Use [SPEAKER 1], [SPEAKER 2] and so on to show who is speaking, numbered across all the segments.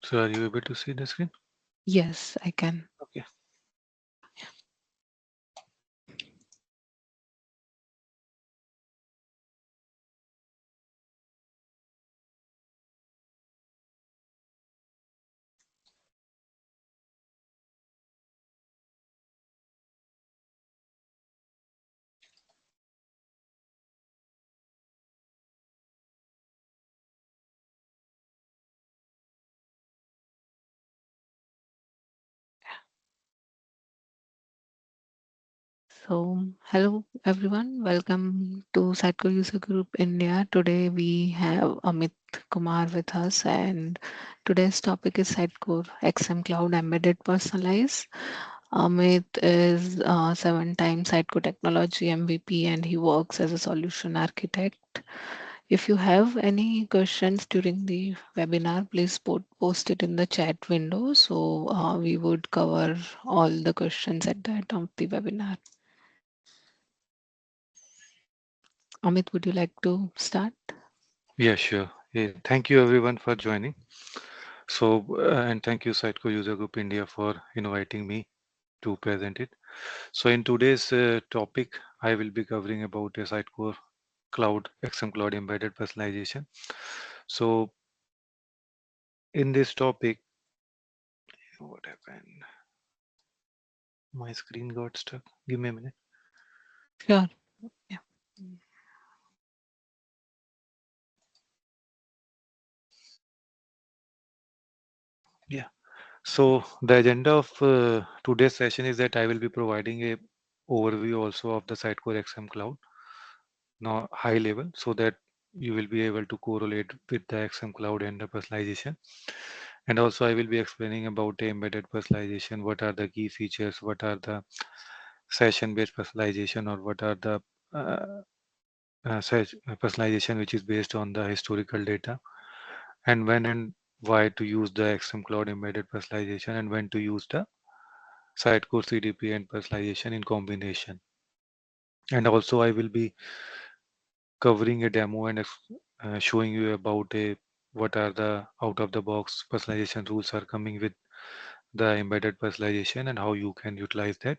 [SPEAKER 1] So are you able to see the screen?
[SPEAKER 2] Yes, I can.
[SPEAKER 1] Okay.
[SPEAKER 2] So, hello everyone. Welcome to Sitecore User Group India. Today we have Amit Kumar with us, and today's topic is Sitecore XM Cloud Embedded Personalize. Amit is a seven-time Sitecore Technology MVP, and he works as a solution architect. If you have any questions during the webinar, please post it in the chat window. So we would cover all the questions at the end of the webinar. Amit, would you like to start?
[SPEAKER 1] Yeah, sure. Thank you everyone for joining. So, and thank you Sitecore User Group India for inviting me to present it. So in today's topic, I will be covering about a Sitecore Cloud, XM Cloud Embedded Personalization. So in this topic, what happened? My screen got stuck. Give me a minute.
[SPEAKER 2] Sure. Yeah.
[SPEAKER 1] Yeah. So the agenda of today's session is that I will be providing a overview also of the Sitecore XM Cloud, now high level, so that you will be able to correlate with the XM Cloud and the personalization. And also I will be explaining about the embedded personalization, what are the key features, what are the session-based personalization, or what are the uh, personalization which is based on the historical data, and when and why to use the XM Cloud embedded personalization, and when to use the Sitecore CDP and personalization in combination. And also I will be covering a demo and showing you about a what are the out of the box personalization rules are coming with the embedded personalization and how you can utilize that,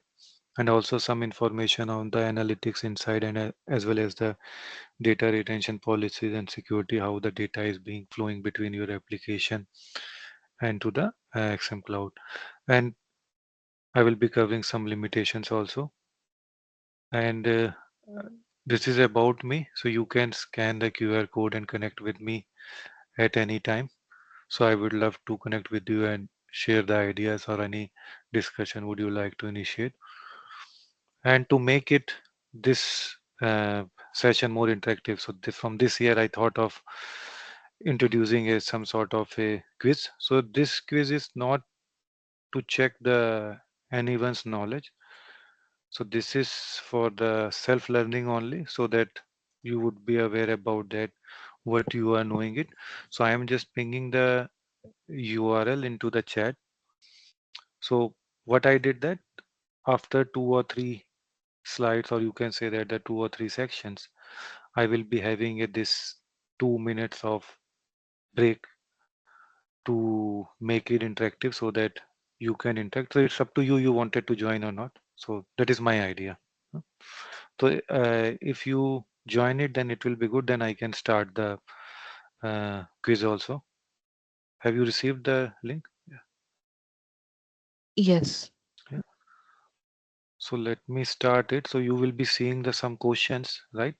[SPEAKER 1] and also some information on the analytics inside, and as well as the data retention policies and security, how the data is being flowing between your application and to the XM Cloud. And I will be covering some limitations also. And this is about me, so you can scan the QR code and connect with me at any time. So I would love to connect with you and share the ideas or any discussion would you like to initiate. And to make it this session more interactive, so from this year I thought of introducing some sort of a quiz. So this quiz is not to check the anyone's knowledge. So this is for the self learning only, so that you would be aware about that what you are knowing it. So I am just pinging the URL into the chat. So what I did that after 2 or 3 slides, or you can say that the 2 or 3 sections, I will be having this 2 minutes of break to make it interactive so that you can interact. So it's up to you, you wanted to join or not. So that is my idea. So if you join it, then it will be good. Then I can start the quiz also. Have you received the link?
[SPEAKER 2] Yes.
[SPEAKER 1] Yeah. So let me start it. So you will be seeing the some questions, right?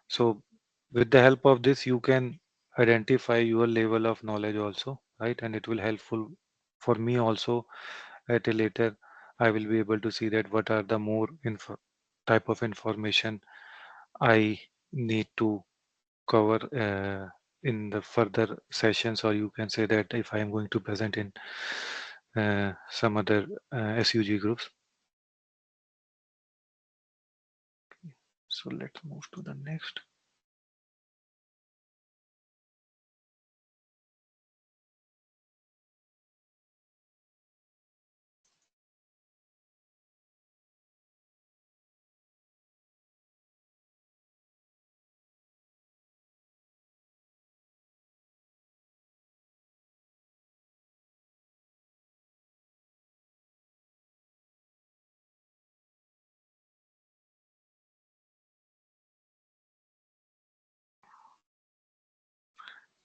[SPEAKER 1] So with the help of this, you can identify your level of knowledge also, right? And it will helpful for me also at a later. I will be able to see that what are the more info type of information I need to cover in the further sessions, or you can say that if I am going to present in some other SUG groups. So let's move to the next.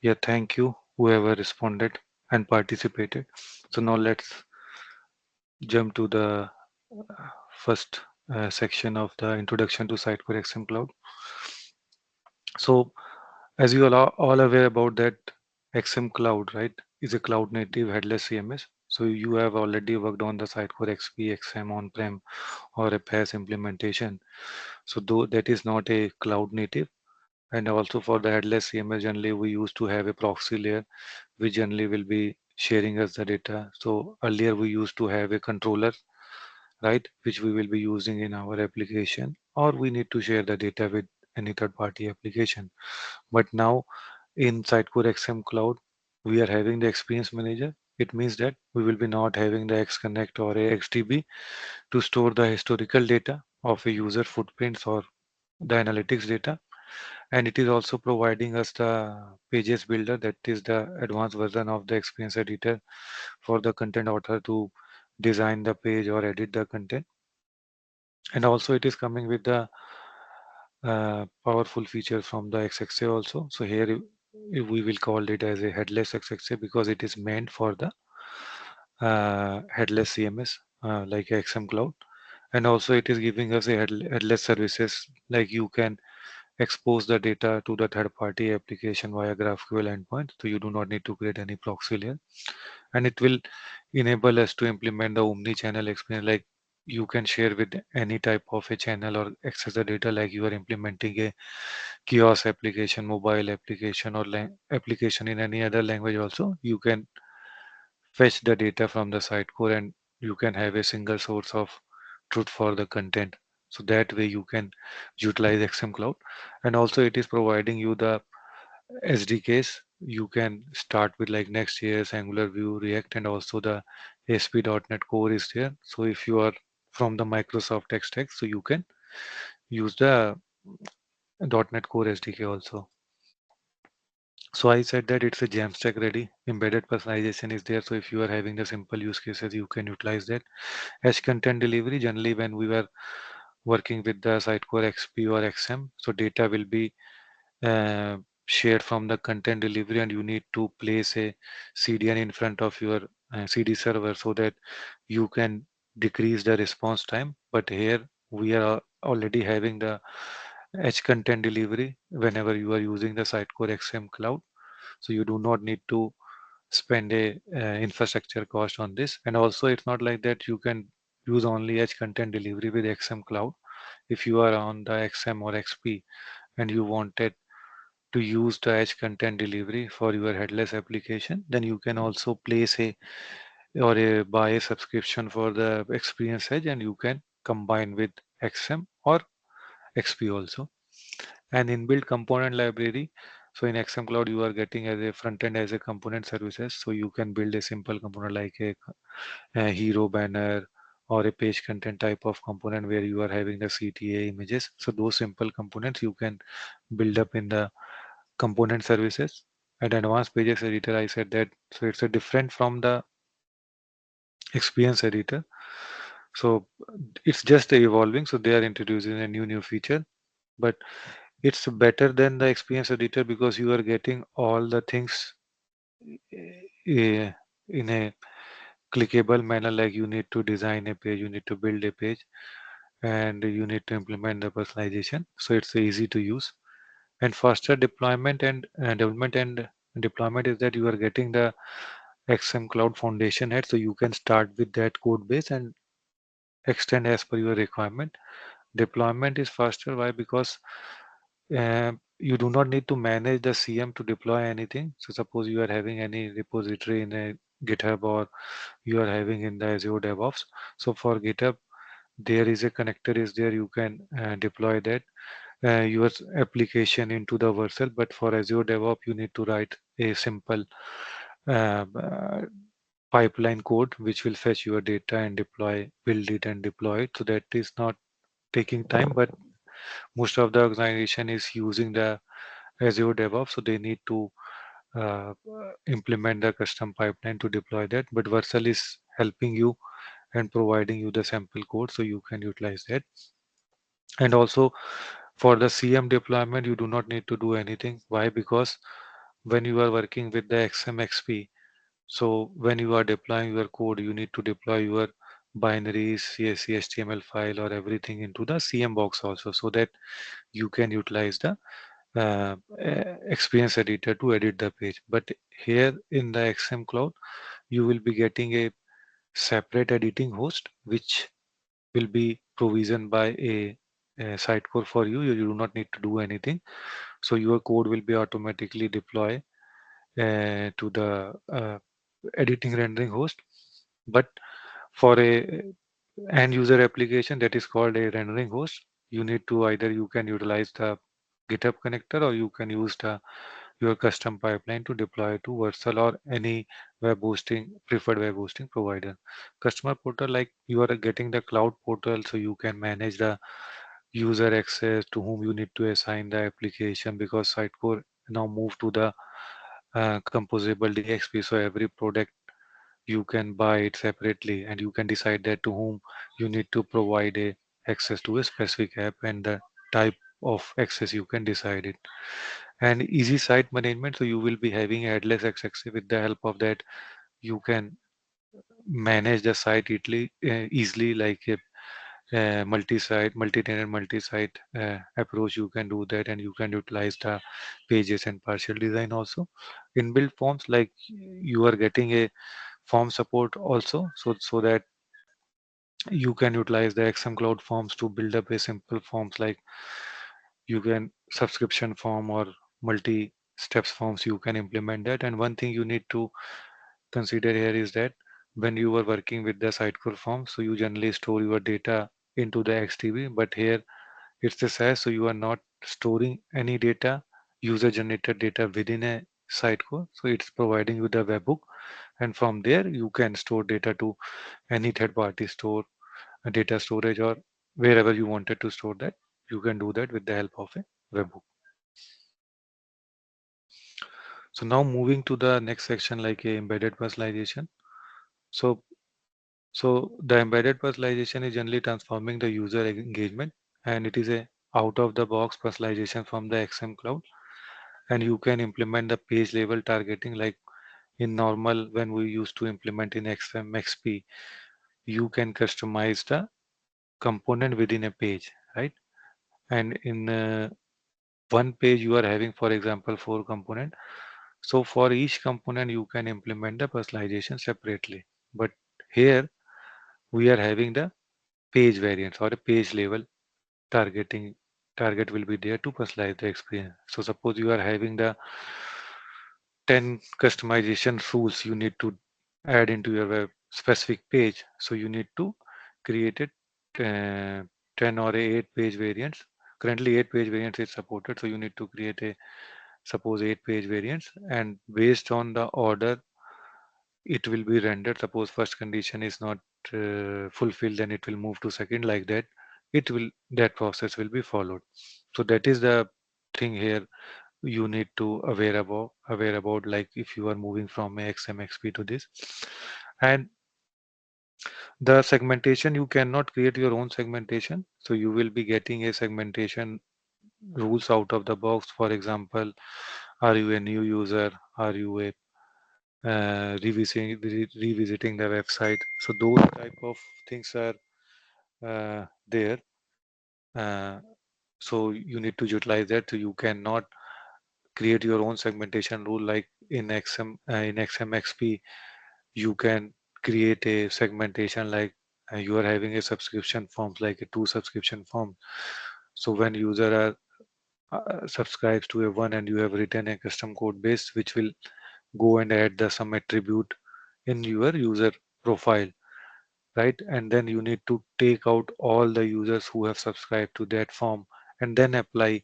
[SPEAKER 1] Yeah, thank you, whoever responded and participated. So now let's jump to the first section of the introduction to Sitecore XM Cloud. So, as you all aware about that, XM Cloud, right, is a cloud native headless CMS. So you have already worked on the Sitecore XP, XM on-prem or a PaaS implementation. So though that is not a cloud native, and also for the headless CMS, generally we used to have a proxy layer, which generally will be sharing us the data. So earlier we used to have a controller, right, which we will be using in our application, or we need to share the data with any third-party application. But now in Sitecore XM Cloud, we are having the experience manager. It means that we will be not having the XConnect or a XDB to store the historical data of a user footprints or the analytics data. And it is also providing us the pages builder, that is the advanced version of the experience editor for the content author to design the page or edit the content. And also it is coming with the powerful feature from the XXA also. So here we will call it as a headless XXA because it is meant for the headless CMS like XM Cloud. And also it is giving us a headless services, like you can expose the data to the third party application via GraphQL endpoint. So you do not need to create any proxy layer, and it will enable us to implement the omni-channel experience, like you can share with any type of a channel or access the data, like you are implementing a kiosk application, mobile application, or application in any other language also. You can fetch the data from the site core, and you can have a single source of truth for the content. So that way you can utilize XM Cloud. And also it is providing you the SDKs. You can start with like Next.js, Angular, Vue, React, and also the ASP.NET Core is there. So if you are from the Microsoft tech stack, so you can use the .NET Core SDK also. So I said that it's a Jamstack ready. Embedded personalization is there. So if you are having the simple use cases, you can utilize that. As content delivery, generally when we were working with the Sitecore XP or XM, so data will be uh, shared from the content delivery, and you need to place a CDN in front of your CD server so that you can decrease the response time. But here we are already having the edge content delivery whenever you are using the Sitecore XM Cloud. So you do not need to spend a infrastructure cost on this. And also it's not like that you can use only edge content delivery with XM Cloud. If you are on the XM or XP and you wanted to use the edge content delivery for your headless application, then you can also place a or a buy a subscription for the experience edge, and you can combine with XM or XP also. And inbuilt component library. So in XM Cloud, you are getting as a front end as a component services. So you can build a simple component like a hero banner or a page content type of component where you are having the CTA images. So those simple components you can build up in the component services. And advanced pages editor, I said that, so it's a different from the experience editor. So it's just evolving. So they are introducing a new feature, but it's better than the experience editor because you are getting all the things in a clickable manner. Like you need to design a page, you need to build a page, and you need to implement the personalization. So it's easy to use and faster deployment and development and deployment is that you are getting the XM Cloud Foundation head, so you can start with that code base and extend as per your requirement. Deployment is faster. Why? Because you do not need to manage the CM to deploy anything. So suppose you are having any repository in a GitHub or you are having in the Azure DevOps. So for GitHub, there is a connector is there. You can deploy that your application into the Vercel. But for Azure DevOps, you need to write a simple uh, uh, pipeline code which will fetch your data and deploy, build it and deploy it. So that is not taking time, but most of the organization is using the Azure DevOps, so they need to implement the custom pipeline to deploy that. But Vercel is helping you and providing you the sample code, so you can utilize that. And also for the CM deployment, you do not need to do anything. Why? Because when you are working with the XMXP, so when you are deploying your code, you need to deploy your binaries, CSV, HTML file or everything into the CM box also, so that you can utilize the experience editor to edit the page. But here in the XM Cloud, you will be getting a separate editing host, which will be provisioned by a Sitecore for you. You do not need to do anything. So your code will be automatically deployed to the editing rendering host. But for a end user application that is called a rendering host, you need to either you can utilize the GitHub connector or you can use the your custom pipeline to deploy to Vercel or any web hosting preferred web hosting provider. Customer portal, like you are getting the cloud portal, so you can manage the user access to whom you need to assign the application, because Sitecore now move to the composable DXP, so every product you can buy it separately and you can decide that to whom you need to provide a access to a specific app, and the type of access you can decide it. And easy site management, so you will be having headless access. With the help of that, you can manage the site easily, like a multi-site, multi-tenant, multi-site approach. You can do that, and you can utilize the pages and partial design also. Inbuilt forms, like you are getting a form support also, so that you can utilize the XM Cloud Forms to build up a simple forms, like you can subscription form or multi steps forms, you can implement that. And one thing you need to consider here is that when you are working with the Sitecore form, so you generally store your data into the XDB, but here it's the SAS, so you are not storing any data, user generated data within a Sitecore. So it's providing you the webhook, and from there you can store data to any third party store, data storage, or wherever you wanted to store that. You can do that with the help of a webhook. So now moving to the next section, like a embedded personalization. So the embedded personalization is generally transforming the user engagement, and it is a out of the box personalization from the XM Cloud. And you can implement the page level targeting, like in normal when we used to implement in XM XP, you can customize the component within a page, right? And in one page you are having, for example, 4 component. So for each component you can implement the personalization separately. But here we are having the page variants or a page level targeting. Target will be there to personalize the experience. So suppose you are having the 10 customization rules you need to add into your web specific page. So you need to create it 10 or 8 page variants. Currently 8 page variants is supported. So you need to create a suppose 8 page variants, and based on the order it will be rendered. Suppose first condition is not fulfilled, then it will move to second, like that. That process will be followed. So that is the thing here you need to aware about, like if you are moving from a XMXP to this. And the segmentation, you cannot create your own segmentation, so you will be getting a segmentation rules out of the box. For example, are you a new user, are you a revisiting the website, so those type of things are there. uh, so you need to utilize that. So you cannot create your own segmentation rule, like in XMXP you can create a segmentation, like you are having a subscription forms, like a 2 subscription form. So when user are subscribes to a one, and you have written a custom code base which will go and add the some attribute in your user profile, right? And then you need to take out all the users who have subscribed to that form and then apply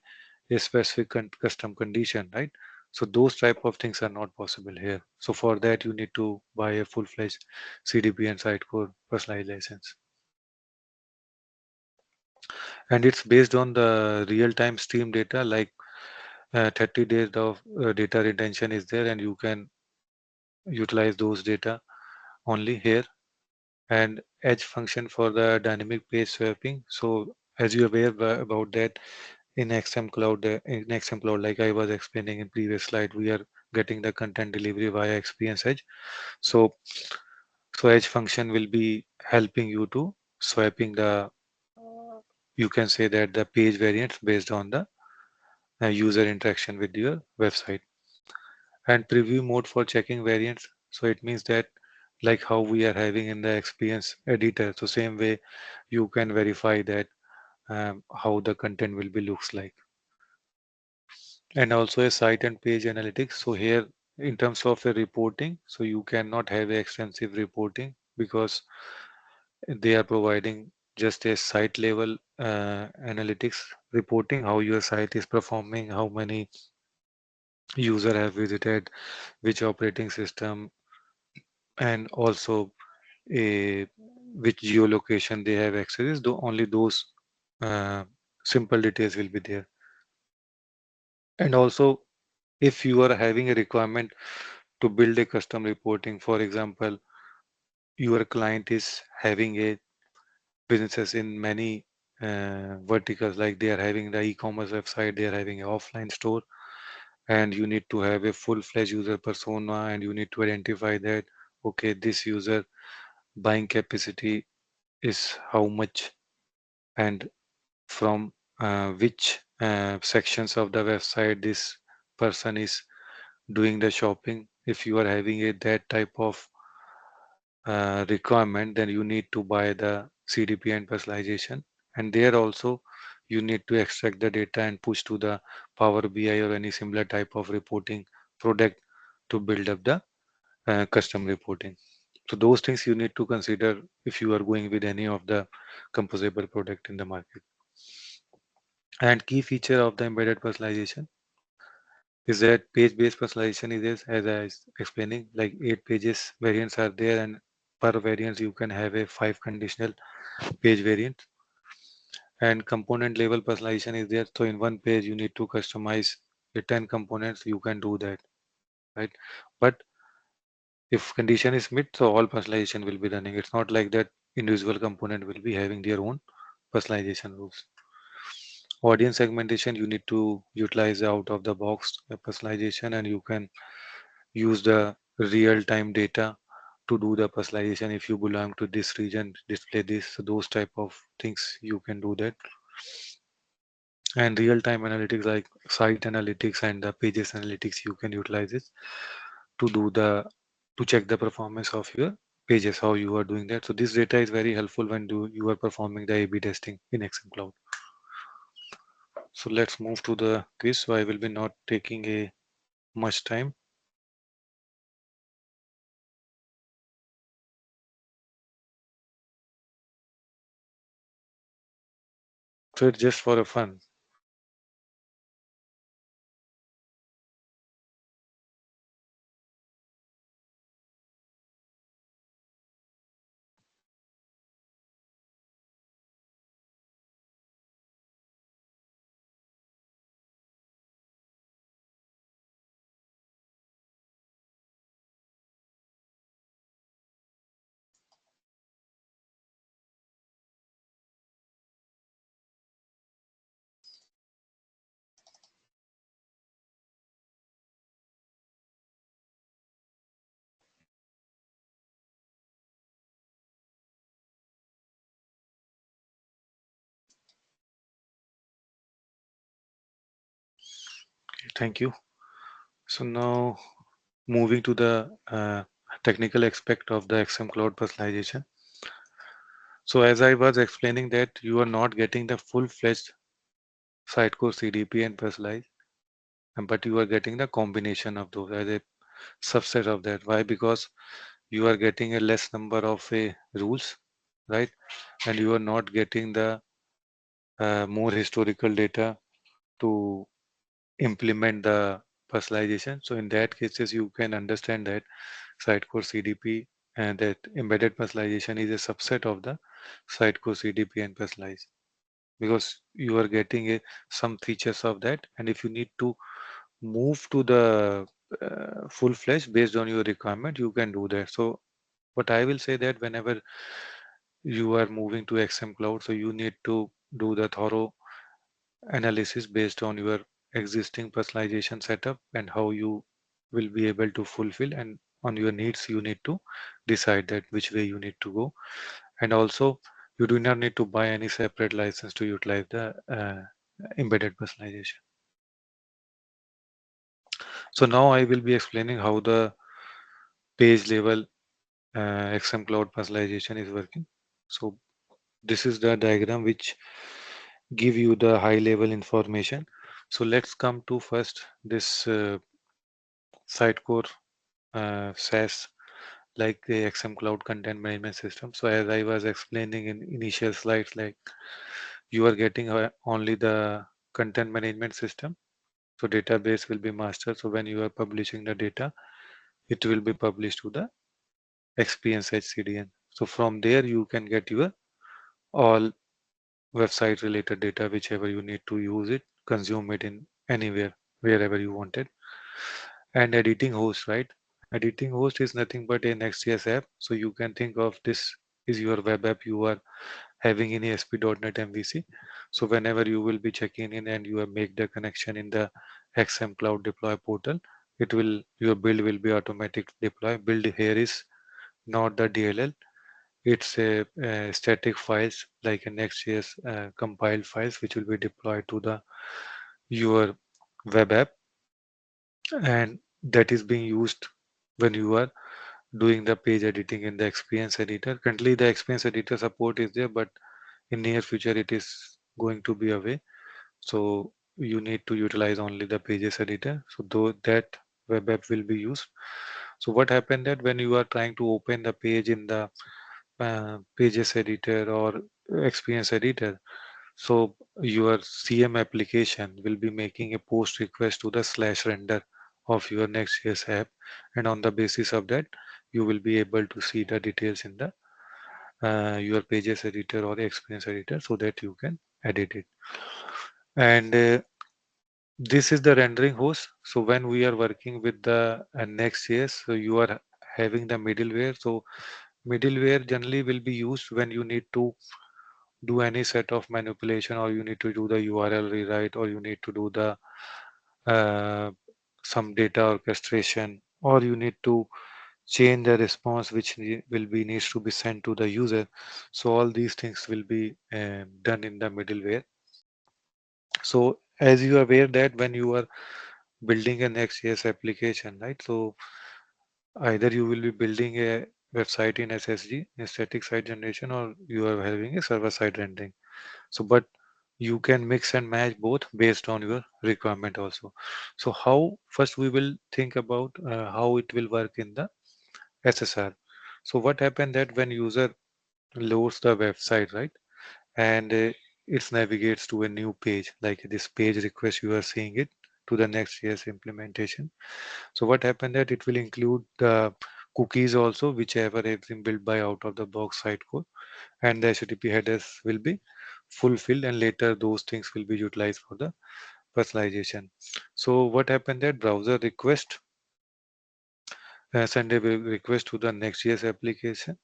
[SPEAKER 1] a specific custom condition, right? So those type of things are not possible here. So for that you need to buy a full-fledged CDP and Sitecore personalized license, and it's based on the real-time stream data, like 30 days of data retention is there, and you can utilize those data only here. And edge function for the dynamic page swapping. So as you are aware about that, in XM Cloud, like I was explaining in previous slide, we are getting the content delivery via experience edge. So so edge function will be helping you to swapping the, you can say that, the page variants based on the user interaction with your website. And preview mode for checking variants, so it means that like how we are having in the experience editor, so same way you can verify that how the content will be looks like. And also a site and page analytics, so here in terms of a reporting, so you cannot have a extensive reporting because they are providing just a site level analytics reporting, how your site is performing, how many user have visited, which operating system, and also a which geolocation they have access. Though only those uh, simple details will be there. And also, if you are having a requirement to build a custom reporting, for example, your client is having a businesses in many verticals, like they are having the e-commerce website, they are having an offline store, and you need to have a full-fledged user persona, and you need to identify that, okay, this user buying capacity is how much, and from which sections of the website this person is doing the shopping. If you are having a that type of requirement, then you need to buy the CDP and personalization. And there also you need to extract the data and push to the Power BI or any similar type of reporting product to build up the custom reporting. So those things you need to consider if you are going with any of the composable product in the market. And key feature of the embedded personalization is that page-based personalization is, as I was explaining, like 8 pages variants are there, and per variants you can have a 5 conditional page variant. And component level personalization is there. So in one page you need to customize the 10 components, you can do that, right? But if condition is met, so all personalization will be running. It's not like that individual component will be having their own personalization rules. Audience segmentation, you need to utilize the out of the box personalization, and you can use the real-time data to do the personalization. If you belong to this region, display this. So those type of things you can do that. And real-time analytics like site analytics and the pages analytics, you can utilize it to do the to check the performance of your pages, how you are doing that. So this data is very helpful when you are performing the A/B testing in XM Cloud. So let's move to the quiz. So I will be not taking a much time. So it's just for a fun. Thank you. So now moving to the technical aspect of the XM Cloud personalization. So as I was explaining that you are not getting the full-fledged Sitecore CDP and Personalize, but you are getting the combination of those as a subset of that. Why? Because you are getting a less number of rules, right? And you are not getting the more historical data to implement the personalization. So in that cases, you can understand that Sitecore CDP and that embedded personalization is a subset of the Sitecore CDP and Personalize, because you are getting some features of that. And if you need to move to the full-fledged based on your requirement, you can do that. So but I will say that whenever you are moving to XM Cloud, so you need to do the thorough analysis based on your existing personalization setup and how you will be able to fulfill, and on your needs you need to decide that which way you need to go. And also you do not need to buy any separate license to utilize the embedded personalization. So now I will be explaining how the page level XM Cloud personalization is working. So this is the diagram which give you the high level information. So let's come to first this Sitecore SaaS, like the XM Cloud Content Management System. So as I was explaining in initial slides, like you are getting only the content management system. So database will be master. So when you are publishing the data, it will be published to the Experience HCDN. So from there you can get your all website related data, whichever you need to use it, consume it in anywhere, wherever you want it. And editing host, right? Editing host is nothing but a Next.js app. So you can think of this is your web app you are having in ASP.NET MVC. So whenever you will be checking in and you make the connection in the XM Cloud Deploy portal, it will your build will be automatic deploy. Build here is not the DLL. It's a static files like a Next.js compiled files which will be deployed to the your web app, and that is being used when you are doing the page editing in the experience editor. Currently the experience editor support is there, but in near future it is going to be away. So you need to utilize only the pages editor. So though that web app will be used. So what happened that when you are trying to open the page in the pages editor or experience editor, so your CM application will be making a post request to the slash render of your Next.js app, and on the basis of that, you will be able to see the details in the your pages editor or experience editor, so that you can edit it. And this is the rendering host. So when we are working with the Next.js, so you are having the middleware. So middleware generally will be used when you need to do any set of manipulation, or you need to do the URL rewrite, or you need to do the uh, some data orchestration, or you need to change the response which will be needs to be sent to the user. So all these things will be done in the middleware. So as you are aware that when you are building a Next.js application, right? So either you will be building a website in SSG, a static site generation, or you are having a server side rendering. So but you can mix and match both based on your requirement also. So how first we will think about how it will work in the SSR. So what happened that when user loads the website, right, and it navigates to a new page, like this page request you are seeing it to the Next.js implementation. So what happened that it will include the cookies also, whichever has been built by out of the box site code, and the HTTP headers will be fulfilled, and later those things will be utilized for the personalization. So what happened that browser request send a request to the Next.js application.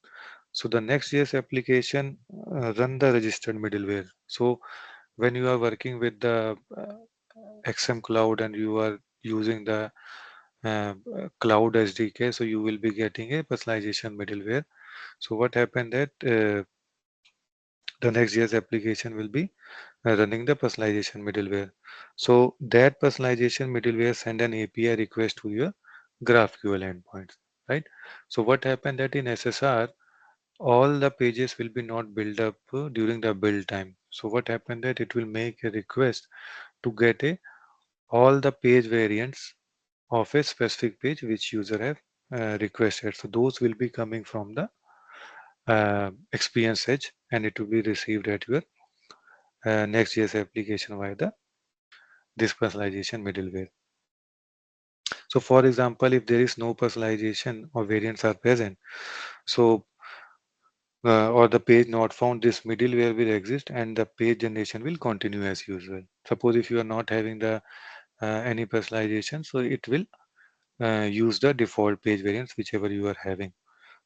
[SPEAKER 1] So the Next.js application run the registered middleware. So when you are working with the XM Cloud and you are using the Cloud SDK, so you will be getting a personalization middleware. So what happened that the Next.js application will be running the personalization middleware. So that personalization middleware send an API request to your GraphQL endpoints, right? So what happened that in SSR, all the pages will be not built up during the build time. So what happened that it will make a request to get a all the page variants of a specific page which user have requested. So those will be coming from the experience edge, and it will be received at your Next.js application via the this personalization middleware. So for example, if there is no personalization or variants are present, so or the page not found, this middleware will exist and the page generation will continue as usual. Suppose if you are not having the any personalization, so it will use the default page variants whichever you are having.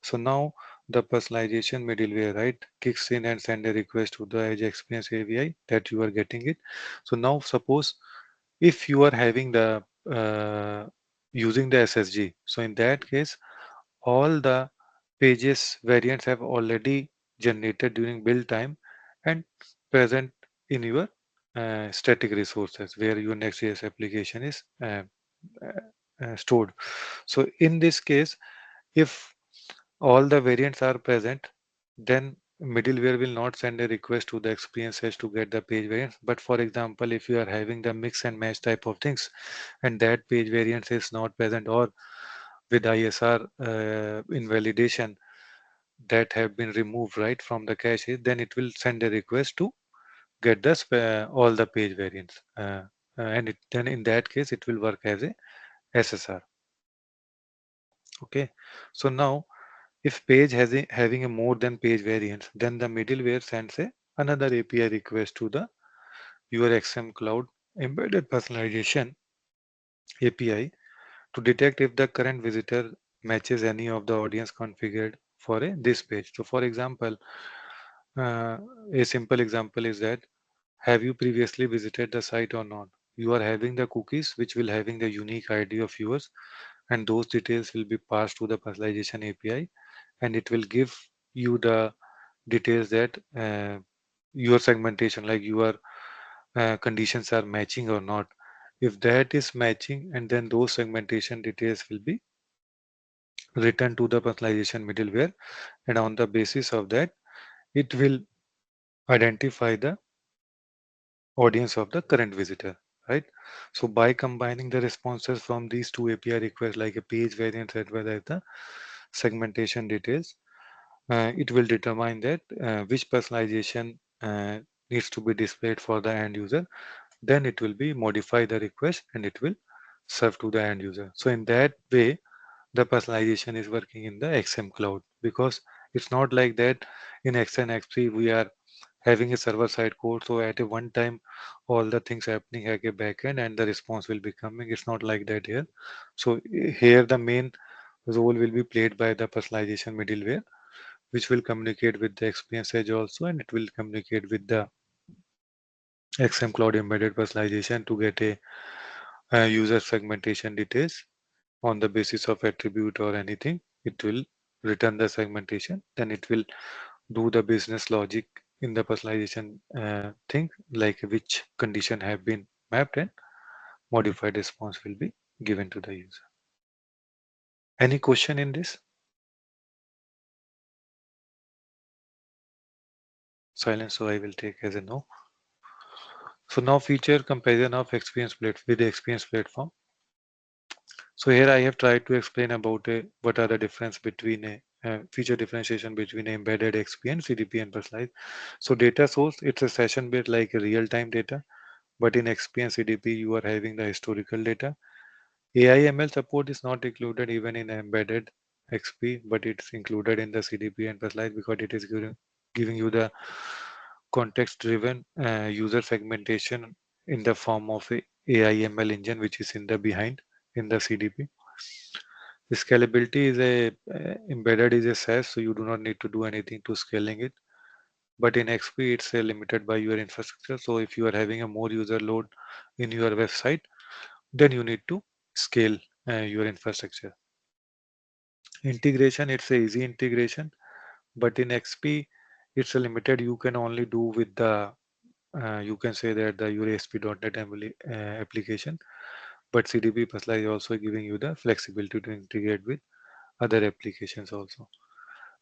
[SPEAKER 1] So now the personalization middleware, right, kicks in and send a request to the Edge Experience API that you are getting it. So now suppose if you are having the using the SSG. So in that case, all the pages variants have already generated during build time and present in your static resources where your Next.js application is stored. So in this case, if all the variants are present, then middleware will not send a request to the experience edge to get the page variants. But for example, if you are having the mix and match type of things and that page variants is not present, or with ISR invalidation that have been removed right from the cache, then it will send a request to get the all the page variants. Then in that case, it will work as a SSR. Okay. So now if page has having a more than page variants, then the middleware sends another API request to the your XM Cloud embedded personalization API to detect if the current visitor matches any of the audience configured for this page. So for example, uh, a simple example is that have you previously visited the site or not? You are having the cookies which will having the unique ID of yours, and those details will be passed to the personalization API, and it will give you the details that your segmentation, like your conditions are matching or not. If that is matching, and then those segmentation details will be written to the personalization middleware, and on the basis of that, it will identify the audience of the current visitor, right? So by combining the responses from these two API requests, like a page variant as well as the segmentation details, it will determine that which personalization needs to be displayed for the end user. Then it will be modify the request and it will serve to the end user. So in that way, the personalization is working in the XM cloud, because it's not like that in X and X3 we are having a server side code. So at a one time, all the things happening at a backend and the response will be coming. It's not like that here. So here the main role will be played by the personalization middleware, which will communicate with the experience edge also, and it will communicate with the XM Cloud embedded personalization to get a user segmentation details on the basis of attribute or anything. It will return the segmentation, then it will do the business logic in the personalization thing, like which condition have been mapped, and modified response will be given to the user. Any question in this? Silence, so I will take as a no. So now feature comparison of experience with the experience platform. So here I have tried to explain about what are the difference between a feature differentiation between embedded experience, CDP and personalized. So data source, it's a session based like real-time data, but in experience CDP you are having the historical data. AI/ML support is not included even in embedded XP, but it's included in the CDP and personalized because it is giving you the context-driven user segmentation in the form of a AI/ML engine, which is in the behind in the CDP. Scalability is a embedded is a SaaS, so you do not need to do anything to scaling it. But in XP, it's limited by your infrastructure. So if you are having a more user load in your website, then you need to scale your infrastructure. Integration, it's a easy integration, but in XP, it's a limited. You can only do with the you can say that the your ASP.NET application, but CDP Personalize is also giving you the flexibility to integrate with other applications also.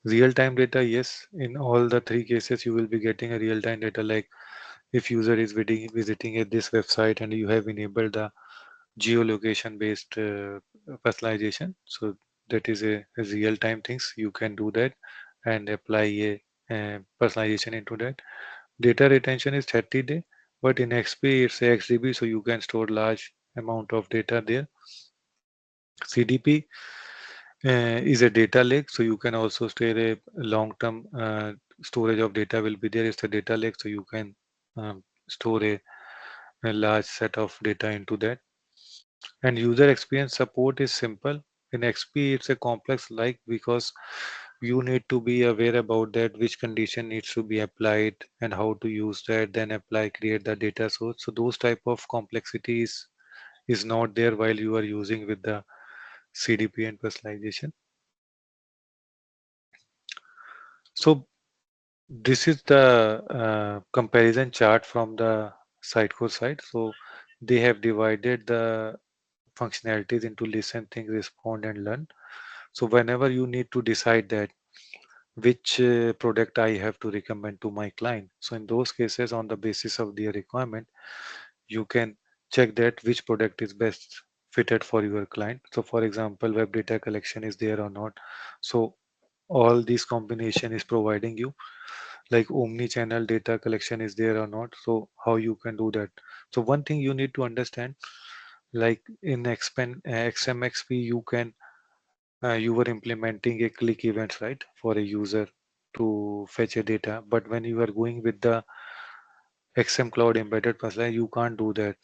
[SPEAKER 1] Real-time data, yes, in all the three cases, you will be getting a real-time data, like if user is visiting at this website and you have enabled the geolocation based personalization. So that is a real-time things. You can do that and apply a personalization into that. Data retention is 30 day, but in XP it's a XDB, so you can store large amount of data there. CDP is a data lake, so you can also store a long-term storage of data will be there. It's a data lake, so you can store a large set of data into that. And user experience support is simple. In XP, it's a complex like because you need to be aware about that which condition needs to be applied and how to use that, then apply, create the data source. So those type of complexities is not there while you are using with the CDP and personalization. So this is the comparison chart from the Sitecore side. So they have divided the functionalities into listen, think, respond, and learn. So whenever you need to decide that which product I have to recommend to my client, so in those cases, on the basis of their requirement, you can check that which product is best fitted for your client. So for example, web data collection is there or not. So all this combination is providing you like omni-channel data collection is there or not. So how you can do that. So one thing you need to understand, like in XMXP, you were implementing a click events, right, for a user to fetch a data. But when you are going with the XM Cloud embedded personalization, you can't do that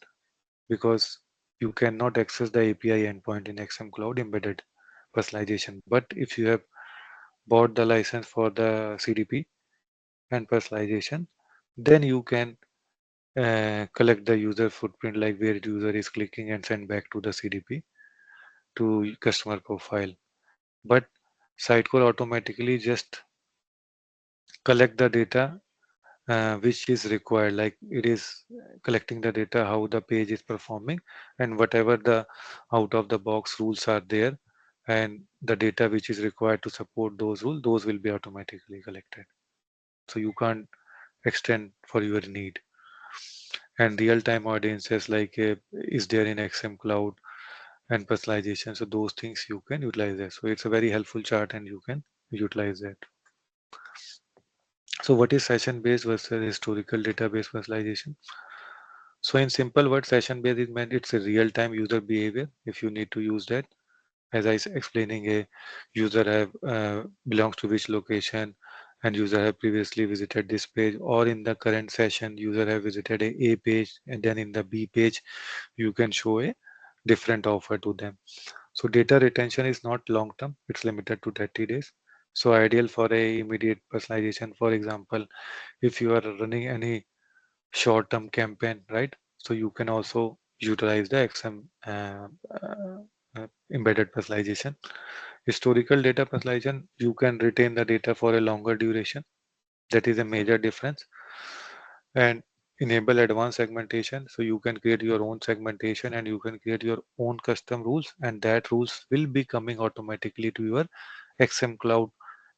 [SPEAKER 1] because you cannot access the API endpoint in XM Cloud embedded personalization. But if you have bought the license for the CDP and personalization, then you can collect the user footprint, like where the user is clicking and send back to the CDP to customer profile. But Sitecore automatically just collect the data which is required, like it is collecting the data how the page is performing, and whatever the out of the box rules are there, and the data which is required to support those rules, those will be automatically collected. So you can't extend for your need. And real-time audiences like is there in XM Cloud and personalization. So those things you can utilize that. So it's a very helpful chart and you can utilize that. So what is session-based versus historical database personalization? So in simple words, session-based is meant it's a real-time user behavior. If you need to use that, as I was explaining, a user have belongs to which location, and user have previously visited this page, or in the current session, user have visited A page, and then in the B page, you can show a different offer to them. So data retention is not long term; it's limited to 30 days. So ideal for a immediate personalization. For example, if you are running any short-term campaign, right? So you can also utilize the XM embedded personalization. Historical data personalization, you can retain the data for a longer duration. That is a major difference. And enable advanced segmentation. So you can create your own segmentation and you can create your own custom rules, and that rules will be coming automatically to your XM Cloud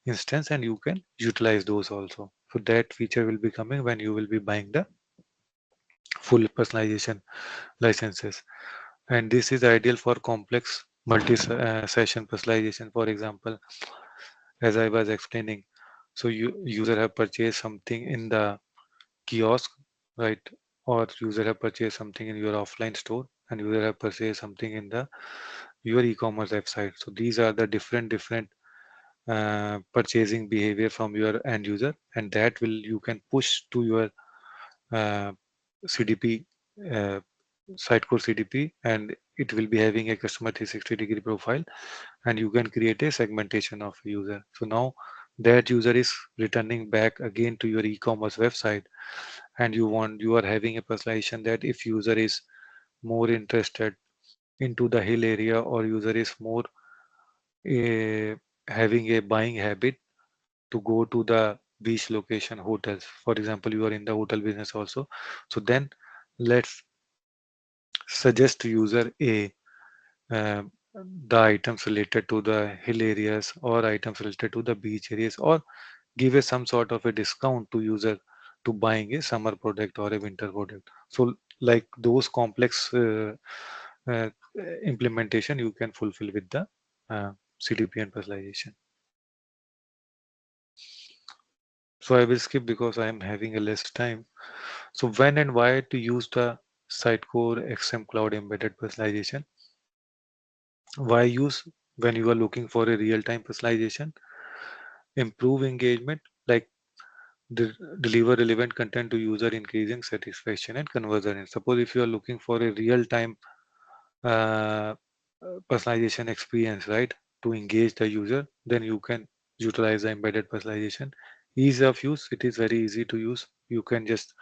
[SPEAKER 1] instance, and you can utilize those also. So that feature will be coming when you will be buying the full personalization licenses. And this is ideal for complex multi-session personalization. For example, as I was explaining, so you user have purchased something in the kiosk, right? Or user have purchased something in your offline store, and user have purchased something in the your e-commerce website. So these are the different purchasing behavior from your end user, and that will you can push to your uh, CDP, uh, Sitecore CDP, and it will be having a customer 360-degree profile, and you can create a segmentation of user. So now that user is returning back again to your e-commerce website, and you are having a personalization that if user is more interested into the hill area, or user is more uh, having a buying habit to go to the beach location hotels. For example, you are in the hotel business also. So then let's suggest to user A uh, the items related to the hill areas or items related to the beach areas, or give a some sort of a discount to user to buying a summer product or a winter product. So like those complex uh, implementation you can fulfill with the CDP and personalization. So I will skip because I am having a less time. So when and why to use the Sitecore XM Cloud embedded personalization? Why use when you are looking for a real-time personalization? Improve engagement, like deliver relevant content to user, increasing satisfaction and conversion. And suppose if you are looking for a real-time uh, personalization experience, right, to engage the user, then you can utilize the embedded personalization. Ease of use, it is very easy to use. You can just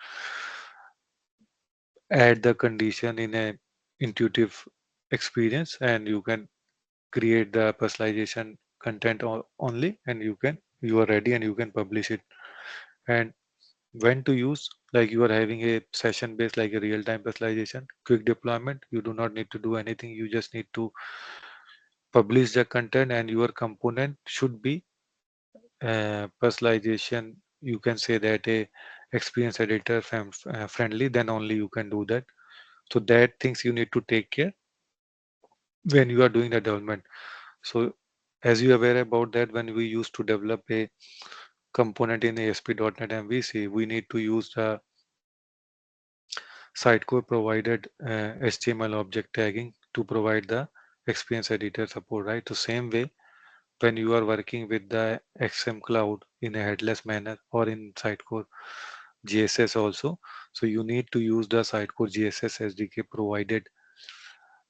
[SPEAKER 1] add the condition in a intuitive experience, and you can create the personalization content only, and you are ready and you can publish it. And when to use, like you are having a session based, like a real time personalization, quick deployment, you do not need to do anything, you just need to publish the content, and your component should be personalization, you can say that a experience editor friendly, then only you can do that. So that things you need to take care when you are doing the development. So as you are aware about that, when we used to develop a component in ASP.NET MVC, we need to use the Sitecore provided HTML object tagging to provide the experience editor support, right? So same way, when you are working with the XM Cloud in a headless manner or in Sitecore GSS also, so you need to use the Sitecore GSS SDK provided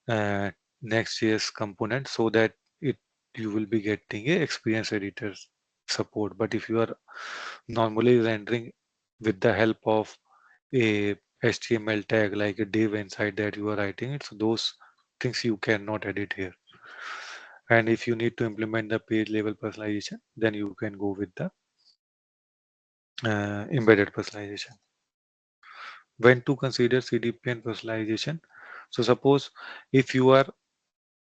[SPEAKER 1] uh, Next.js component, so that it you will be getting a experience editors support. But if you are normally rendering with the help of a HTML tag like a div inside that you are writing it, so those things you cannot edit here. And if you need to implement the page level personalization, then you can go with the embedded personalization. When to consider CDP and personalization? So suppose if you are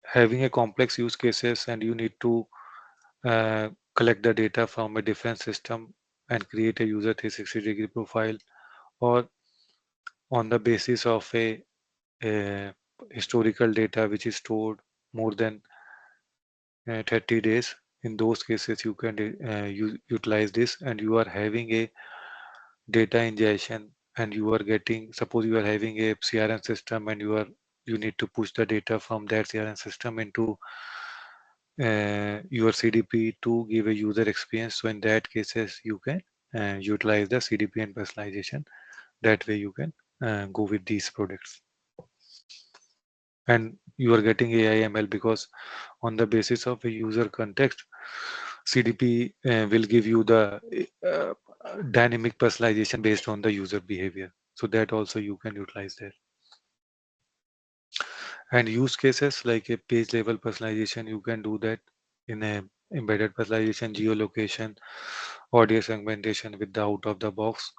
[SPEAKER 1] having a complex use cases and you need to collect the data from a different system and create a user 360-degree profile, or on the basis of a historical data which is stored more than 30 days, in those cases you can utilize this. And you are having a data ingestion, and you are getting, suppose you are having a CRM system, and you need to push the data from that CRM system into your CDP to give a user experience. So in that cases you can utilize the CDP and personalization. That way you can go with these products, and you are getting AI ML, because on the basis of a user context, CDP will give you the uh, dynamic personalization based on the user behavior. So that also you can utilize there. And use cases like a page level personalization, you can do that in a embedded personalization, geolocation, audio segmentation with the out of the box,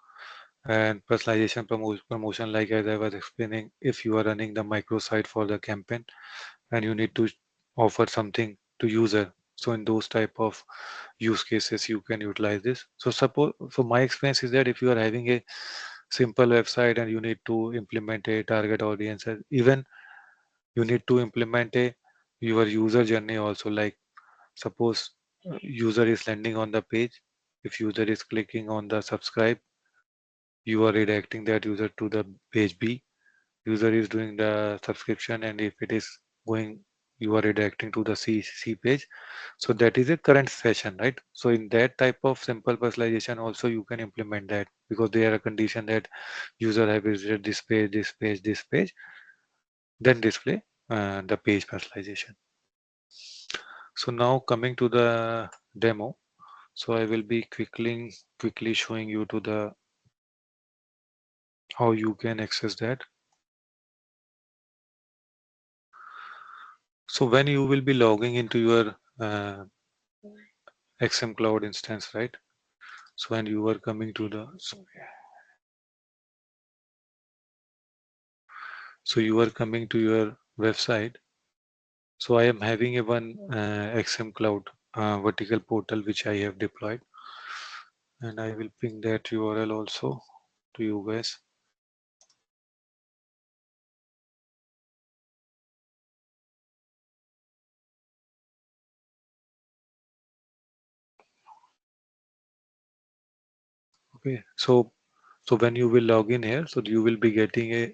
[SPEAKER 1] and personalization promotion, like as I was explaining, if you are running the microsite for the campaign and you need to offer something to user, so in those type of use cases you can utilize this. So suppose, so my experience is that if you are having a simple website and you need to implement a target audience, even you need to implement a your user journey also, like suppose user is landing on the page, if user is clicking on the subscribe, you are redirecting that user to the page B. User is doing the subscription, and if it is going, you are redirecting to the C page. So that is a current session, right? So in that type of simple personalization also you can implement that, because they are a condition that user have visited this page, this page, this page, then display the page personalization. So now coming to the demo. So I will be quickly showing you to the how you can access that. So when you will be logging into your XM Cloud instance, right? So when you are coming to the, so you are coming to your website. So I am having a one XM Cloud vertical portal which I have deployed, and I will ping that URL also to you guys. Okay, so when you will log in here, so you will be getting a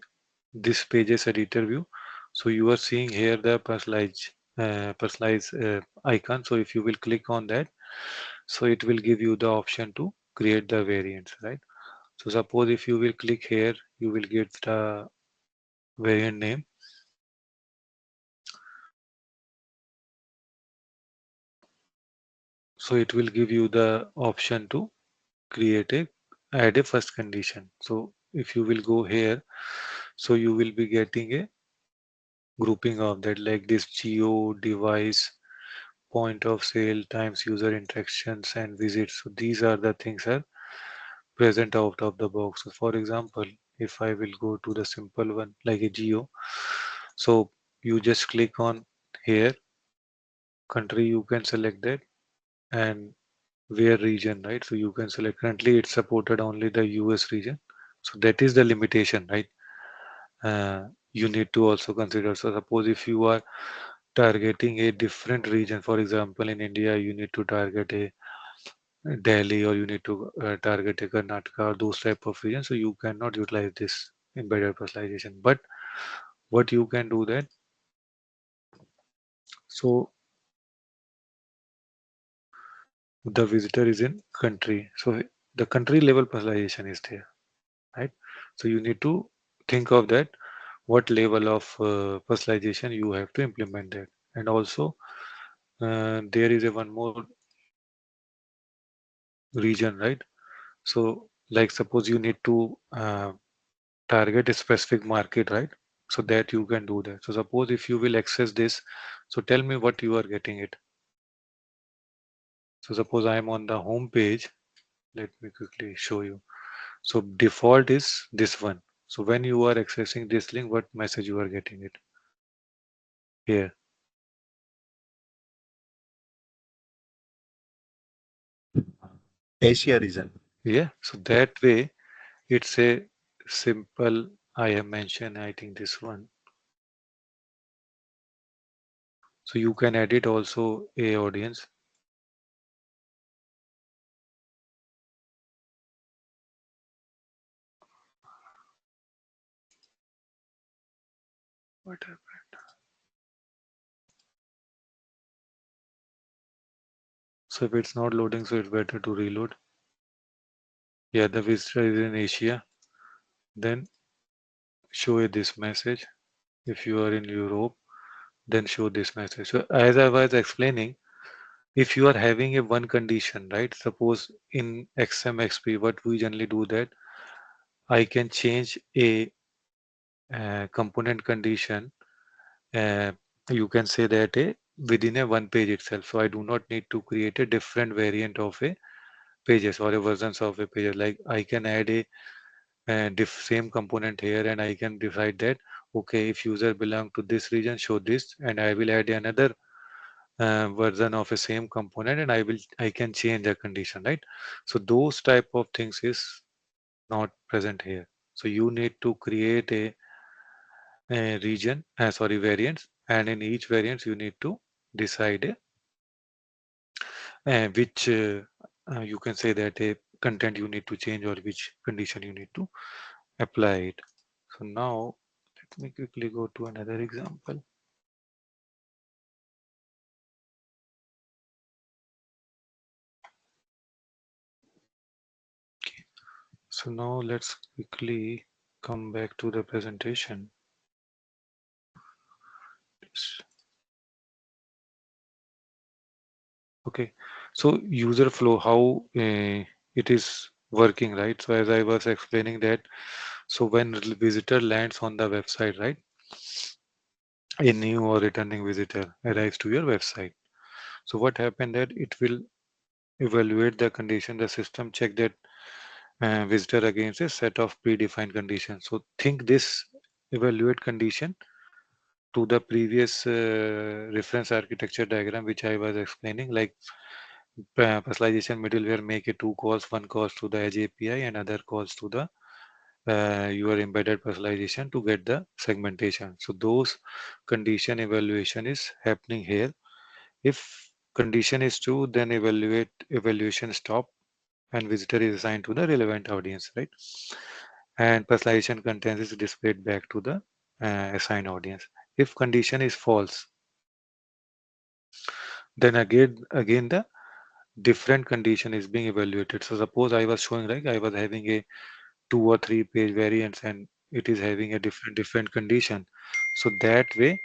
[SPEAKER 1] this pages editor view. So you are seeing here the personalize icon. So if you will click on that, so it will give you the option to create the variants, right? So suppose if you will click here, you will get the variant name. So it will give you the option to create a add a first condition. So if you will go here, so you will be getting a grouping of that, like this geo device, point of sale times user interactions and visits. So these are the things are present out of the box. So for example, if I will go to the simple one like a geo, so you just click on here, country you can select that, and where region, right? So you can select, currently it's supported only the US region. So that is the limitation, right? You need to also consider. So suppose if you are targeting a different region, for example, in India, you need to target a Delhi or you need to target a Karnataka or those type of regions. So you cannot utilize this embedded personalization. But what you can do that, so the visitor is in country. So the country level personalization is there, right? So you need to think of that, what level of personalization you have to implement that. And also there is a one more region, right? So like suppose you need to target a specific market, right? So that you can do that. So suppose if you will access this, so tell me what you are getting it. So suppose I am on the home page. Let me quickly show you. So default is this one. So when you are accessing this link, what message you are getting it here?
[SPEAKER 3] Asia region.
[SPEAKER 1] Yeah. So that way it's a simple. I have mentioned, I think this one. So you can edit also a audience. What happened? So if it's not loading, so it's better to reload. Yeah, the visitor is in Asia. Then show it this message. If you are in Europe, then show this message. So as I was explaining, if you are having a one condition, right? Suppose in XMXP, what we generally do that I can change a component condition. Uh, you can say that within a one page itself. So I do not need to create a different variant of a pages or a versions of a page. Like I can add a same component here and I can decide that okay, if user belong to this region, show this, and I will add another version of a same component and I can change the condition, right? So those type of things is not present here. So you need to create a region, sorry, variants, and in each variants you need to decide which you can say that a content you need to change or which condition you need to apply it. So now let me quickly go to another example. So now let's quickly come back to the presentation. Yes. Okay, so user flow, how it is working, right? So as I was explaining that, so when visitor lands on the website, right, a new or returning visitor arrives to your website. So what happened that it will evaluate the condition, the system check that visitor against a set of predefined conditions. So think this evaluate condition to the previous reference architecture diagram which I was explaining, like personalization middleware make a two calls, one calls to the edge API and other calls to the your embedded personalization to get the segmentation. So those condition evaluation is happening here. If condition is true, then evaluation stop and visitor is assigned to the relevant audience, right? And personalization content is displayed back to the assigned audience. If condition is false, then again the different condition is being evaluated. So suppose I was showing like I was having a 2 or 3 page variants and it is having a different condition. So that way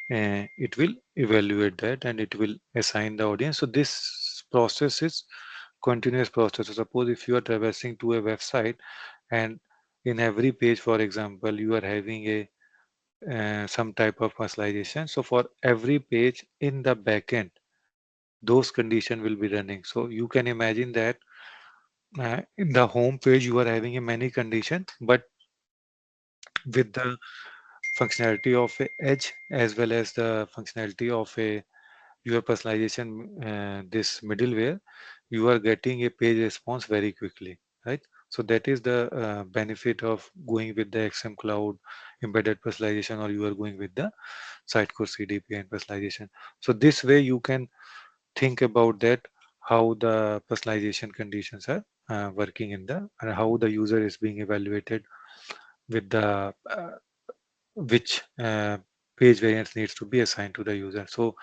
[SPEAKER 1] it will evaluate that and it will assign the audience. So this process is continuous process. So suppose if you are traversing to a website and in every page, for example, you are having a some type of personalization. So for every page in the backend, those condition will be running. So you can imagine that in the home page you are having a many condition, but with the functionality of a edge as well as the functionality of a your personalization, this middleware, you are getting a page response very quickly, right? So that is the benefit of going with the XM Cloud embedded personalization, or you are going with the Sitecore CDP and personalization. So this way you can think about that, how the personalization conditions are working in the, and how the user is being evaluated with the which page variants needs to be assigned to the user. So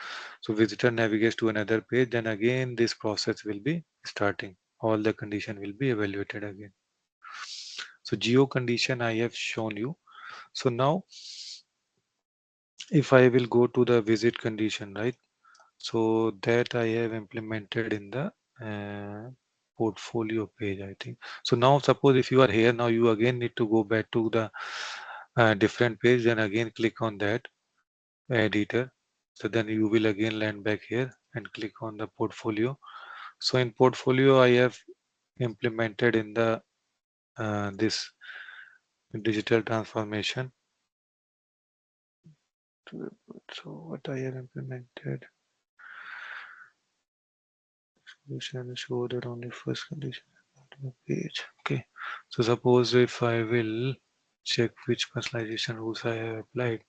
[SPEAKER 1] visitor navigates to another page, then again this process will be starting. All the condition will be evaluated again. So geo condition I have shown you. So now if I will go to the visit condition, right? So that I have implemented in the portfolio page, I think. So now suppose if you are here, now you again need to go back to the different page, then again click on that editor. So then you will again land back here and click on the portfolio. So in portfolio, I have implemented in the this digital transformation. So what I have implemented, you can show that only first condition on the page. Okay. So suppose if I will check which personalization rules I have applied.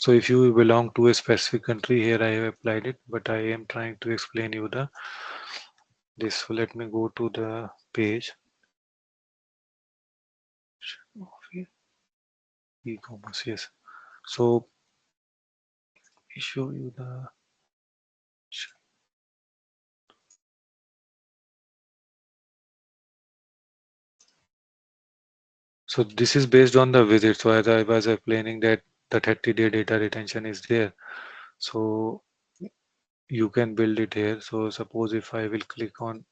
[SPEAKER 1] So if you belong to a specific country, here I have applied it, but I am trying to explain you the this. So let me go to the page of e-commerce. Yes. So we show you the. So this is based on the visit. So as I was explaining that the 30-day data retention is there. So you can build it here. So suppose if I will click on,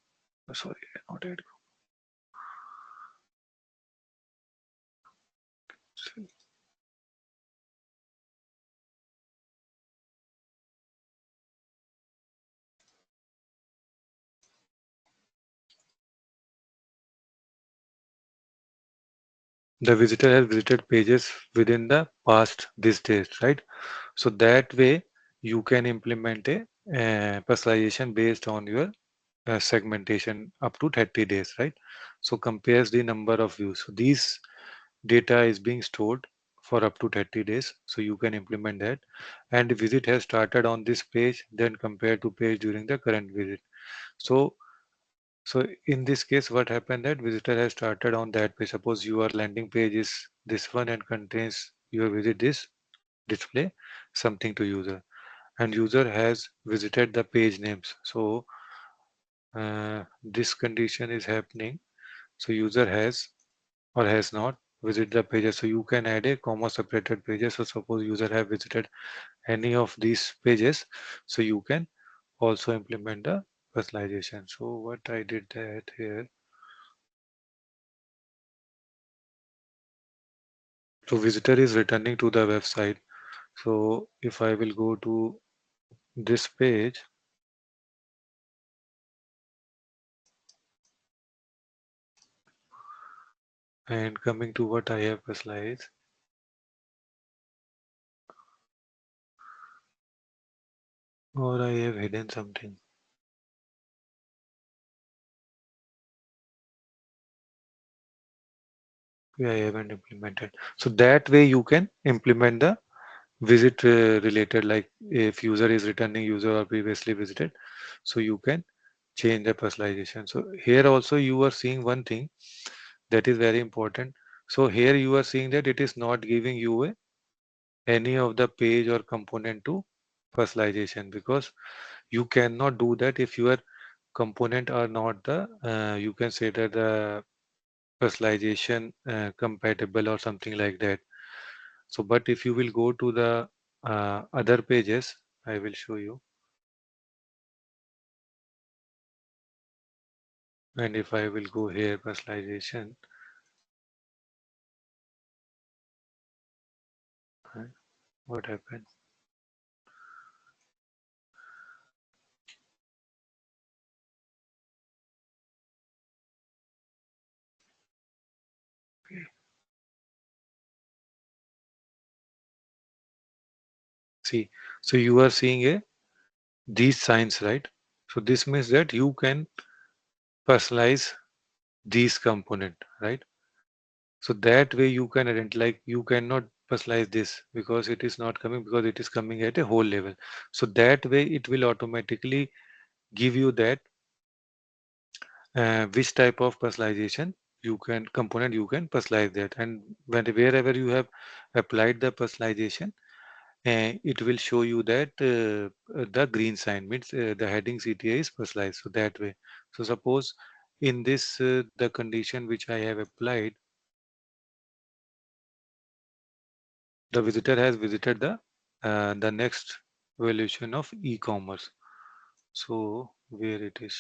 [SPEAKER 1] sorry, not add. The visitor has visited pages within the past this days, right? So that way you can implement a personalization based on your segmentation up to 30 days, right? So compares the number of views. So these data is being stored for up to 30 days. So you can implement that. And the visit has started on this page, then compared to page during the current visit. So so in this case, what happened that visitor has started on that page. Suppose your landing page is this one and contains your visit this display something to user, and user has visited the page names. So this condition is happening. So user has or has not visit the pages. So you can add a comma separated pages. So suppose user have visited any of these pages, so you can also implement the personalization. So what I did that here. So visitor is returning to the website. So if I will go to this page and coming to what I have personalized, or I have hidden something. Yeah, I haven't implemented. So that way you can implement the visit related, like if user is returning user or previously visited, so you can change the personalization. So here also you are seeing one thing that is very important. So here you are seeing that it is not giving you any of the page or component to personalization, because you cannot do that if your component are not the you can say that the personalization compatible or something like that. So but if you will go to the other pages, I will show you. And if I will go here, personalization, right, what happened? See, so you are seeing these signs, right? So this means that you can personalize these component, right? So that way you can identify, like you cannot personalize this because it is not coming, because it is coming at a whole level. So that way it will automatically give you that which type of personalization you can component you can personalize that, and wherever you have applied the personalization, it will show you that the green sign means the heading CTA is personalized. So that way, so suppose in this the condition which I have applied, the visitor has visited the next evaluation of e-commerce. So where it is,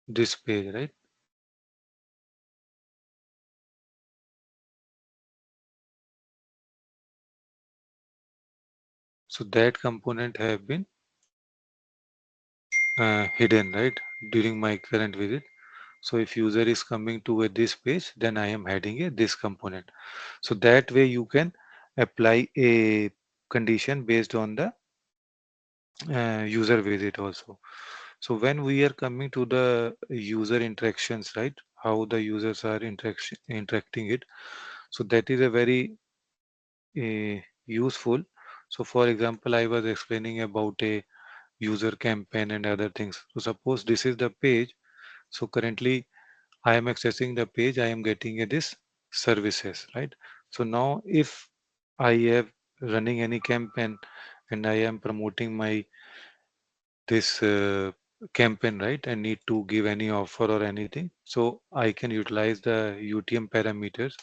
[SPEAKER 1] this page, right? So that component have been hidden, right, during my current visit. So if user is coming to this page, then I am adding this component. So that way you can apply a condition based on the user visit also. So when we are coming to the user interactions, right, how the users are interacting it. So that is a very useful. So for example, I was explaining about a user campaign and other things. So suppose this is the page. So currently I am accessing the page, I am getting this services, right? So now if I have running any campaign and I am promoting my this campaign, right, and need to give any offer or anything, so I can utilize the UTM parameters,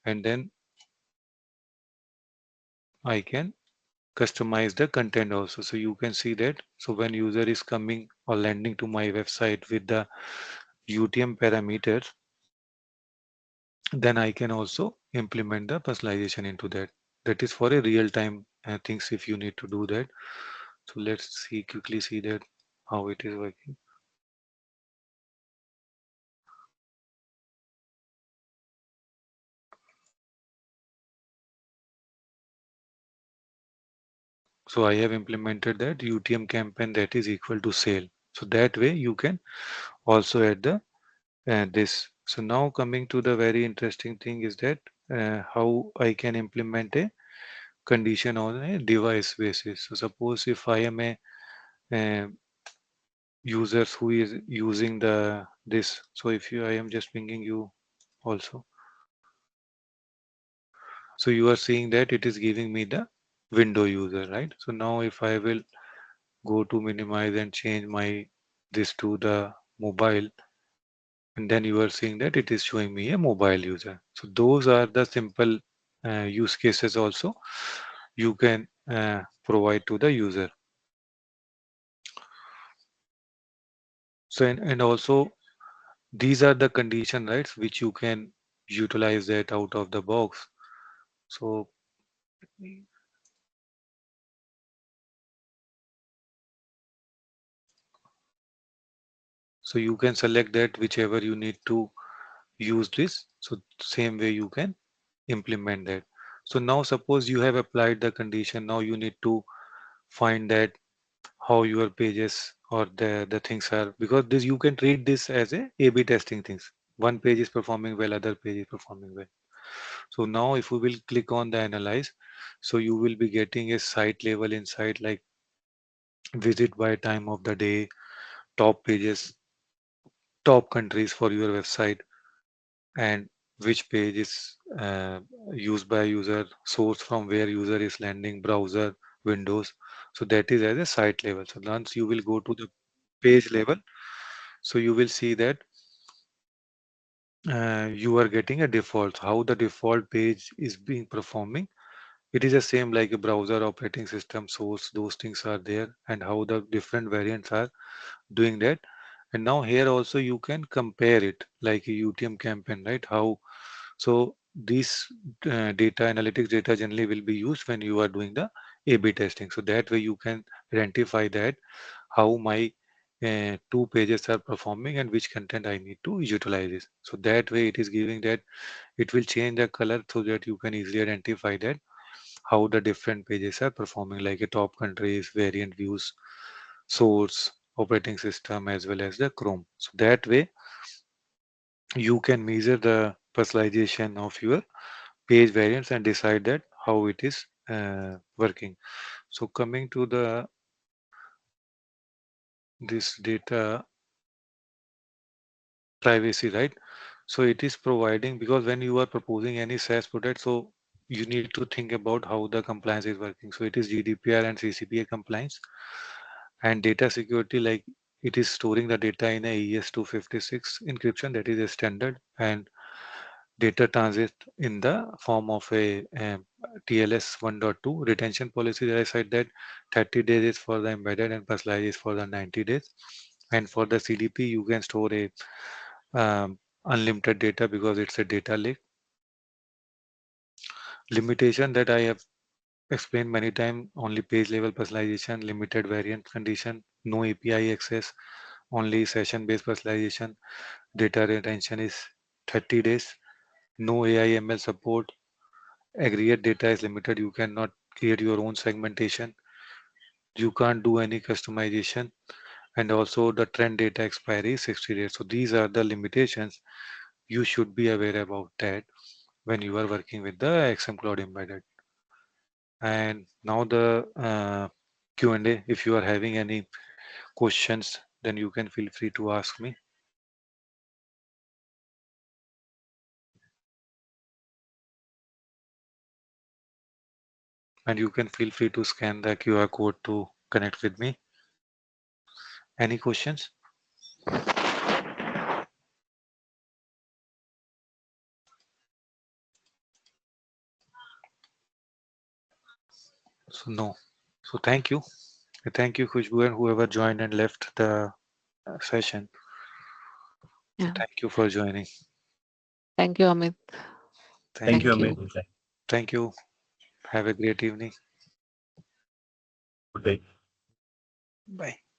[SPEAKER 1] and then I can customize the content also. So you can see that. So when user is coming or landing to my website with the UTM parameters, then I can also implement the personalization into that. That is for a real time things if you need to do that. So let's see quickly see that how it is working. So I have implemented that UTM campaign that is equal to sale. So that way you can also add the this. So now coming to the very interesting thing is that how I can implement a condition on a device basis. So suppose if I am a uh, users who is using the this. So if you I am just pinging you also. So you are seeing that it is giving me the window user, right? So now if I will go to minimize and change my this to the mobile, and then you are seeing that it is showing me a mobile user. So those are the simple use cases also you can provide to the user. So and also these are the condition rights which you can utilize that out of the box. So so you can select that whichever you need to use this. So same way you can implement that. So now suppose you have applied the condition. Now you need to find that how your pages or the things are, because this you can treat this as a A/B testing things. One page is performing well, other page is performing well. So now if we will click on the analyze, so you will be getting a site level insight like visit by time of the day, top pages, top countries for your website, and which page is used by user, source from where user is landing, browser, windows. So that is as a site level. So once you will go to the page level, So you will see that you are getting a default. How the default page is being performing. It is the same like a browser, operating system, source, those things are there, and how the different variants are doing that. And now here also you can compare it like a UTM campaign, right? How so these data analytics data generally will be used when you are doing the A/B testing. So that way you can identify that how my two pages are performing and which content I need to utilize this. So that way it is giving that it will change the color so that you can easily identify that how the different pages are performing like a top countries, variant views, source, operating system as well as the Chrome. So that way you can measure the personalization of your page variants and decide that how it is working. So coming to the this data privacy, right? So it is providing because when you are proposing any SaaS product, so you need to think about how the compliance is working. So it is GDPR and CCPA compliance and data security, like it is storing the data in a ES256 encryption that is a standard, and data transit in the form of a TLS 1.2 retention policy that I said that 30 days is for the embedded and personalized is for the 90 days. And for the CDP, you can store a unlimited data because it's a data lake. Limitation that I have explained many times, only page level personalization, limited variant condition, no API access, only session based personalization, data retention is 30 days, no AI ML support, aggregate data is limited, you cannot create your own segmentation, you can't do any customization, and also the trend data expiry is 60 days. So these are the limitations. You should be aware about that when you are working with the XM Cloud embedded. And now the Q&A, if you are having any questions, then you can feel free to ask me, and you can feel free to scan the QR code to connect with me. Any questions? So no. So thank you. Thank you, Khushbu, and whoever joined and left the session. So
[SPEAKER 2] Yeah.
[SPEAKER 1] thank you for joining.
[SPEAKER 2] Thank you, Amit.
[SPEAKER 1] Thank
[SPEAKER 3] Thank
[SPEAKER 2] Thank
[SPEAKER 3] you,
[SPEAKER 1] you.
[SPEAKER 2] you.
[SPEAKER 3] Amit.
[SPEAKER 1] Thank you. Have a great evening.
[SPEAKER 3] Good day.
[SPEAKER 1] Bye.